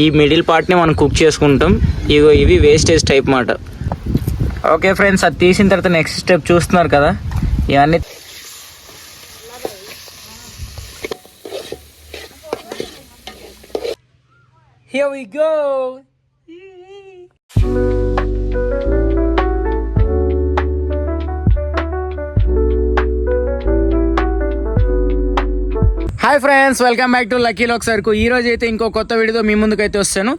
ఈ మిడిల్ పార్ట్ని మనం కుక్ చేసుకుంటాం. ఇవి వేస్టేజ్ టైప్ మాట. ఓకే ఫ్రెండ్స్, అది తీసిన తర్వాత నెక్స్ట్ స్టెప్ చూస్తున్నారు కదా, ఇవన్నీ Here we go. Hi friends, welcome back to lucky locks సర్కు. ఈ రోజు అయితే ఇంకో కొత్త వీడియోతో మీ ముందుకైతే వస్తాను.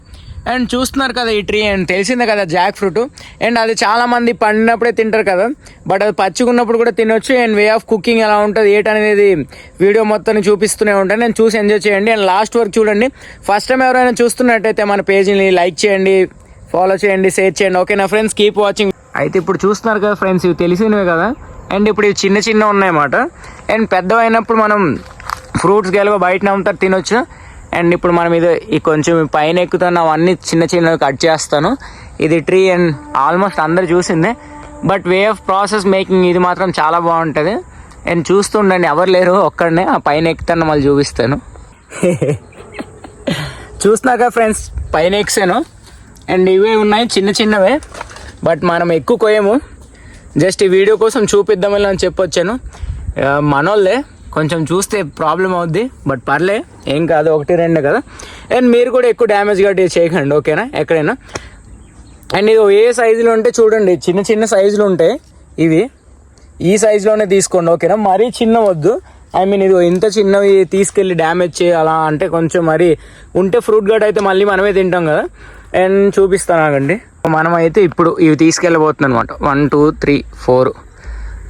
అండ్ చూస్తున్నారు కదా ఈ ట్రీ, అండ్ తెలిసిందే కదా జాక్ ఫ్రూట్. అండ్ అది చాలామంది పండినప్పుడే తింటారు కదా, బట్ అది పచ్చిగున్నప్పుడు కూడా తినొచ్చు. అండ్ వే ఆఫ్ కుకింగ్ ఎలా ఉంటుంది ఏంటనేది వీడియో మొత్తాన్ని చూపిస్తూనే ఉంటాను. నేను చూసి ఎంజాయ్ చేయండి అండ్ లాస్ట్ వరకు చూడండి. ఫస్ట్ టైం ఎవరైనా చూస్తున్నట్టయితే మన పేజీని లైక్ చేయండి, ఫాలో చేయండి, షేర్ చేయండి. ఓకేనా ఫ్రెండ్స్, కీప్ వాచింగ్. అయితే ఇప్పుడు చూస్తున్నారు కదా ఫ్రెండ్స్, ఇవి తెలిసినవే కదా. అండ్ ఇప్పుడు ఇవి చిన్న చిన్న ఉన్నాయన్నమాట. అండ్ పెద్దవైనప్పుడు మనం ఫ్రూట్స్ గెలవ బయట అమ్ముతారు, తినొచ్చు. అండ్ ఇప్పుడు మనం ఇది కొంచెం పైన ఎక్కుతాను, అవన్నీ చిన్న చిన్నవి కట్ చేస్తాను. ఇది ట్రీ అండ్ ఆల్మోస్ట్ అందరు చూసిందే, but way of process making ఇది మాత్రం చాలా బాగుంటుంది. అండ్ చూస్తుండండి, ఎవరు లేరు, ఒక్కడనే ఆ పైన ఎక్కుతాను, మళ్ళీ చూపిస్తాను. చూస్తున్నాక ఫ్రెండ్స్, పైన ఎక్సాను. అండ్ ఇవే ఉన్నాయి చిన్న చిన్నవే, బట్ మనం ఎక్కువ కోయము, జస్ట్ ఈ వీడియో కోసం చూపిద్దామని అని చెప్పొచ్చాను. మనోళ్ళే, కొంచెం చూస్తే ప్రాబ్లం అవుద్ది, బట్ పర్లే, ఏం కాదు, 1-2 కదా. అండ్ మీరు కూడా ఎక్కువ డ్యామేజ్ గట్టి చేయకండి, ఓకేనా, ఎక్కడైనా. అండ్ ఇది ఏ సైజులో ఉంటే చూడండి, చిన్న చిన్న సైజులు ఉంటాయి ఇవి, ఈ సైజులోనే తీసుకోండి, ఓకేనా. మరీ చిన్న వద్దు, ఐ మీన్ ఇది ఇంత చిన్నవి తీసుకెళ్ళి డ్యామేజ్ చేయాలా అంటే కొంచెం మరీ ఉంటే ఫ్రూట్ గట్ అయితే మళ్ళీ మనమే తింటాం కదా. అండ్ చూపిస్తాను ఆగండి. మనం అయితే ఇప్పుడు ఇవి తీసుకెళ్ళబోతున్నాం అనమాట. 1 2 3 4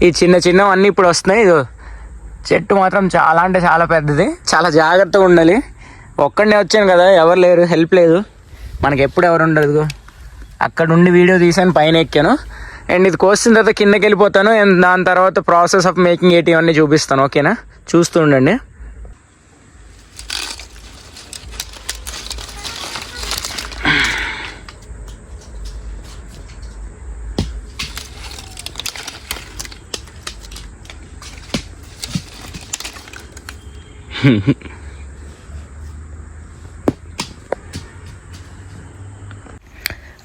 ఈ చిన్న చిన్నవన్నీ ఇప్పుడు వస్తున్నాయి. ఇది చెట్టు మాత్రం చాలా అంటే చాలా పెద్దది, చాలా జాగ్రత్తగా ఉండాలి. ఒక్కడనే వచ్చాను కదా, ఎవరు లేరు, హెల్ప్ లేదు మనకి, ఎప్పుడు ఎవరు ఉండదు. అక్కడ ఉండి వీడియో తీసాను, పైన ఎక్కాను. అండ్ ఇది కోసిన తర్వాత కిందకి వెళ్ళిపోతాను. అండ్ దాని తర్వాత ప్రాసెస్ ఆఫ్ మేకింగ్ ఇవన్నీ చూపిస్తాను, ఓకేనా, చూస్తూ ఉండండి.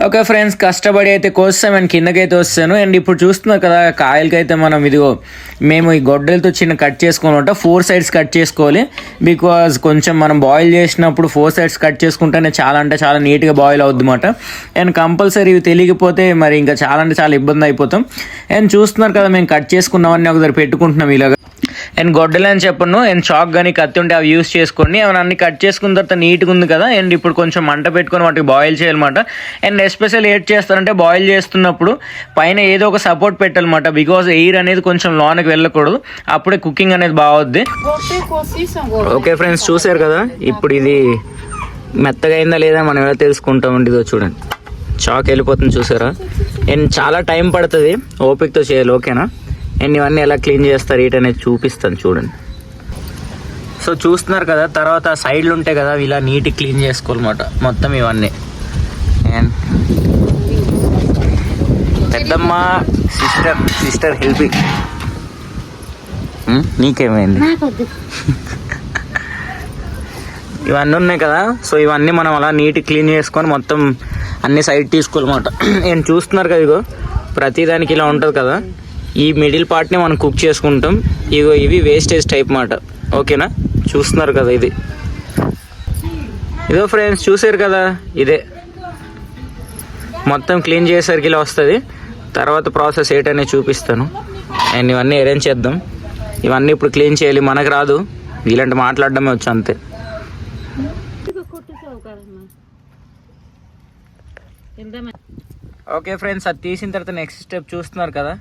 ఓకే ఫ్రెండ్స్, కష్టపడి అయితే కోస్తాం అండ్ కిందకైతే వస్తాను. అండ్ ఇప్పుడు చూస్తున్నారు కదా, కాయలకైతే మనం ఇదిగో మేము ఈ గొడ్డలతో చిన్న కట్ చేసుకోవాలంట. 4 sides కట్ చేసుకోవాలి, బికాజ్ కొంచెం మనం బాయిల్ చేసినప్పుడు 4 sides కట్ చేసుకుంటేనే చాలా అంటే చాలా నీట్గా బాయిల్ అవుద్ది అన్నమాట. అండ్ కంపల్సరీ ఇవి తెలియకపోతే మరి ఇంకా చాలా అంటే చాలా ఇబ్బంది అయిపోతాం. అండ్ చూస్తున్నారు కదా, మేము కట్ చేసుకున్నామని ఒకసారి పెట్టుకుంటున్నాం ఇలాగ. అండ్ గొడ్డలు అని చెప్పను, అండ్ చాక్ కానీ కత్తి ఉంటే అవి యూస్ చేసుకోండి. అవి అన్ని కట్ చేసుకున్న తర్వాత నీట్గా ఉంది కదా. అండ్ ఇప్పుడు కొంచెం మంట పెట్టుకొని వాటికి బాయిల్ చేయాలన్నమాట. అండ్ ఎస్పెషల్ ఏడ్ చేస్తారంటే బాయిల్ చేస్తున్నప్పుడు పైన ఏదో ఒక సపోర్ట్ పెట్టాలన్నమాట, బికాజ్ ఎయిర్ అనేది కొంచెం లోనికి వెళ్ళకూడదు, అప్పుడే కుకింగ్ అనేది బాగుద్ది. ఓకే ఫ్రెండ్స్, చూసారు కదా, ఇప్పుడు ఇది మెత్తగా అయిందా లేదా మనం ఎలా తెలుసుకుంటామండి. ఇదో చూడండి, చాక్ వెళ్ళిపోతుంది చూసారా. అండ్ చాలా టైం పడుతుంది, ఓపికతో చేయాలి, ఓకేనా. అండ్ ఇవన్నీ ఎలా క్లీన్ చేస్తారు ఏంటనేది చూపిస్తాను చూడండి. సో చూస్తున్నారు కదా, తర్వాత సైడ్లు ఉంటాయి కదా, ఇలా నీట్గా క్లీన్ చేసుకోవాలన్నమాట మొత్తం ఇవన్నీ. అండ్ పెద్దమ్మ సిస్టర్ హెల్పింగ్. నీకేమైంది? ఇవన్నీ ఉన్నాయి కదా, సో ఇవన్నీ మనం అలా నీట్గా క్లీన్ చేసుకొని మొత్తం అన్ని సైడ్ తీసుకోవాలన్నమాట. నేను చూస్తున్నారు కదా, ఇగో ప్రతిదానికి ఇలా ఉంటుంది కదా, ఈ మిడిల్ పార్ట్ని మనం కుక్ చేసుకుంటాం. ఇవి వేస్టేజ్ టైప్ మాట, ఓకేనా. చూస్తున్నారు కదా, ఇదో ఫ్రెండ్స్, చూసారు కదా, ఇదే మొత్తం క్లీన్ చేసేసరికి ఇలా వస్తుంది. తర్వాత ప్రాసెస్ ఏంటనే చూపిస్తాను. అండ్ ఇవన్నీ అరేంజ్ చేద్దాం. ఇవన్నీ ఇప్పుడు క్లీన్ చేయాలి, మనకు రాదు, ఇలాంటి మాట్లాడడమే వచ్చు అంతే. ఓకే ఫ్రెండ్స్, అది తీసిన తర్వాత నెక్స్ట్ స్టెప్ చూస్తున్నారు కదా,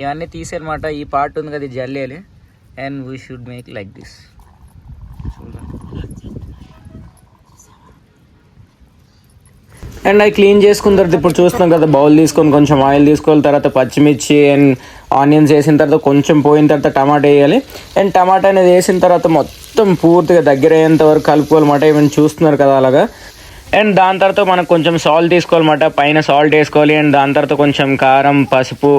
ఇవన్నీ తీసేయాలన్నమాట. ఈ పార్ట్ ఉంది కదా, ఇది జల్లేయాలి. And we should make like this. And అది క్లీన్ చేసుకున్న తర్వాత ఇప్పుడు చూస్తున్నాం కదా, బౌల్ తీసుకొని కొంచెం ఆయిల్ తీసుకోవాలి. తర్వాత పచ్చిమిర్చి అండ్ ఆనియన్స్ వేసిన తర్వాత కొంచెం పోయిన తర్వాత టమాటా వేయాలి. అండ్ టమాటా అనేది వేసిన తర్వాత మొత్తం పూర్తిగా దగ్గర అయ్యేంత వరకు కలుపుకోవాలన్నమాట. ఇవన్నీ చూస్తున్నారు కదా అలాగా. అండ్ దాని తర్వాత మనకు కొంచెం సాల్ట్ తీసుకోవాలన్నమాట, పైన సాల్ట్ వేసుకోవాలి. అండ్ దాని తర్వాత కొంచెం కారం, పసుపు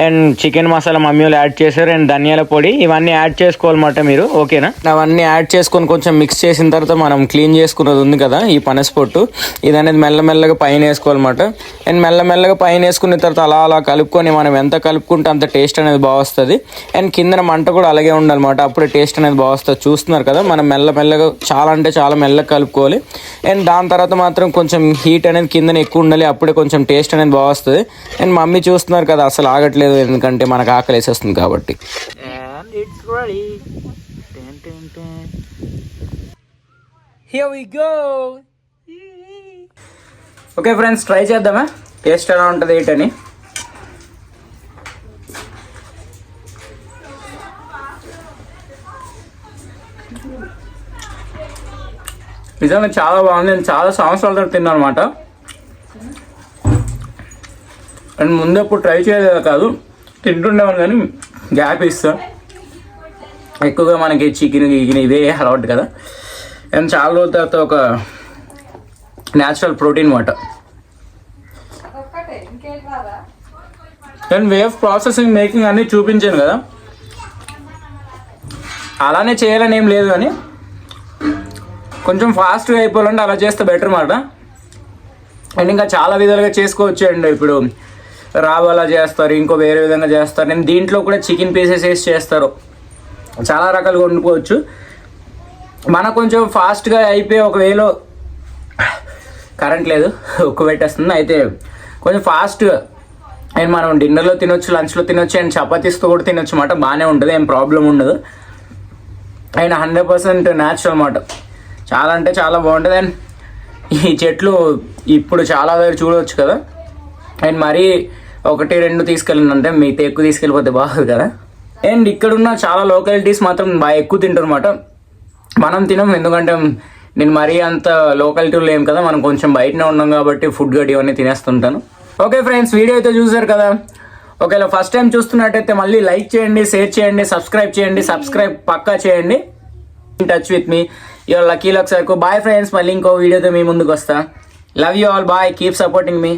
అండ్ చికెన్ మసాలా మమ్మీ వాళ్ళు యాడ్ చేశారు. అండ్ ధనియాల పొడి ఇవన్నీ యాడ్ చేసుకోవాలన్నమాట మీరు, ఓకేనా. అవన్నీ యాడ్ చేసుకొని కొంచెం మిక్స్ చేసిన తర్వాత మనం క్లీన్ చేసుకున్నది ఉంది కదా ఈ పనసపొట్టు, ఇది అనేది మెల్లమెల్లగా పైన వేసుకోవాలన్నమాట. అండ్ మెల్లమెల్లగా పైన వేసుకున్న తర్వాత అలా అలా కలుపుకొని మనం ఎంత కలుపుకుంటే అంత టేస్ట్ అనేది బాగా వస్తుంది. అండ్ కిందన మంట కూడా అలాగే ఉండాలన్నమాట, అప్పుడే టేస్ట్ అనేది బాగా వస్తుంది. చూస్తున్నారు కదా మనం మెల్లమెల్లగా చాలా అంటే చాలా మెల్లగా కలుపుకోవాలి. అండ్ దాని తర్వాత మాత్రం కొంచెం హీట్ అనేది కిందన ఎక్కువ ఉండాలి, అప్పుడే కొంచెం టేస్ట్ అనేది బాగా వస్తుంది. అండ్ మమ్మీ చూస్తున్నారు కదా అసలు ఆగట్లేదు, ఎందుకంటే మనకు ఆకలి వేసేస్తుంది కాబట్టి. ఓకే ఫ్రెండ్స్, ట్రై చేద్దామా టేస్ట్ ఎలా ఉంటుంది ఏంటని. నిజంగా చాలా బాగుంది. నేను చాలా సంవత్సరాల తర్వాత తిన్నాను అనమాట. అండ్ ముందు ఎప్పుడు ట్రై చేయలేదు కాదు, తింటుండేవాను కానీ గ్యాప్ ఇస్తా. ఎక్కువగా మనకి చికెన్ ఇదే అలవాటు కదా. అండ్ చాలా రోజుల తర్వాత ఒక న్యాచురల్ ప్రోటీన్ అనమాట. And way of processing making అన్నీ చూపించాను కదా, అలానే చేయాలని ఏం లేదు కానీ కొంచెం ఫాస్ట్గా అయిపోవాలంటే అలా చేస్తే బెటర్ అన్నమాట. అండ్ ఇంకా చాలా విధాలుగా చేసుకోవచ్చు. అండ్ ఇప్పుడు రావాలా చేస్తారు, ఇంకో వేరే విధంగా చేస్తారు. నేను దీంట్లో కూడా చికెన్ పీసెస్ వేసి చేస్తారు, చాలా రకాలుగా వండుకోవచ్చు. మనకు కొంచెం ఫాస్ట్గా అయిపోయి ఒకవేళ కరెంట్ లేదు ఉక్కు పెట్టేస్తుంది, అయితే కొంచెం ఫాస్ట్గా అండ్ మనం డిన్నర్లో తినొచ్చు, లంచ్లో తినొచ్చు, అండ్ చపాతీస్తో కూడా తినొచ్చు అన్నమాట. బాగానే ఉంటుంది, ఏం ప్రాబ్లం ఉండదు. అండ్ 100% న్యాచురల్ అన్నమాట. చాలా అంటే చాలా బాగుంటుంది. అండ్ ఈ చెట్లు ఇప్పుడు చాలా దగ్గర చూడవచ్చు కదా. అండ్ మరీ 1-2 తీసుకెళ్ళిందంటే మిగతా ఎక్కువ తీసుకెళ్ళిపోతే బాగుంది కదా. అండ్ ఇక్కడున్న చాలా లోకాలిటీస్ మాత్రం బాగా ఎక్కువ తింటారు అనమాట. మనం తినం, ఎందుకంటే నేను మరీ అంత లోకాలిటీలో ఏం కదా, మనం కొంచెం బయటనే ఉన్నాం కాబట్టి ఫుడ్ గడ్డి ఇవన్నీ తినేస్తుంటాను. ఓకే ఫ్రెండ్స్, వీడియో అయితే చూసారు కదా. ఒకవేళ ఫస్ట్ టైం చూస్తున్నట్టయితే మళ్ళీ లైక్ చేయండి, షేర్ చేయండి, సబ్స్క్రైబ్ చేయండి. సబ్స్క్రైబ్ పక్కా చేయండి. In touch with me your lucky luck psycho. Bye friends, మళ్ళీ ఇంకో వీడియోతో మీ ముందుకు వస్తా. Love you all, bye, keep supporting me.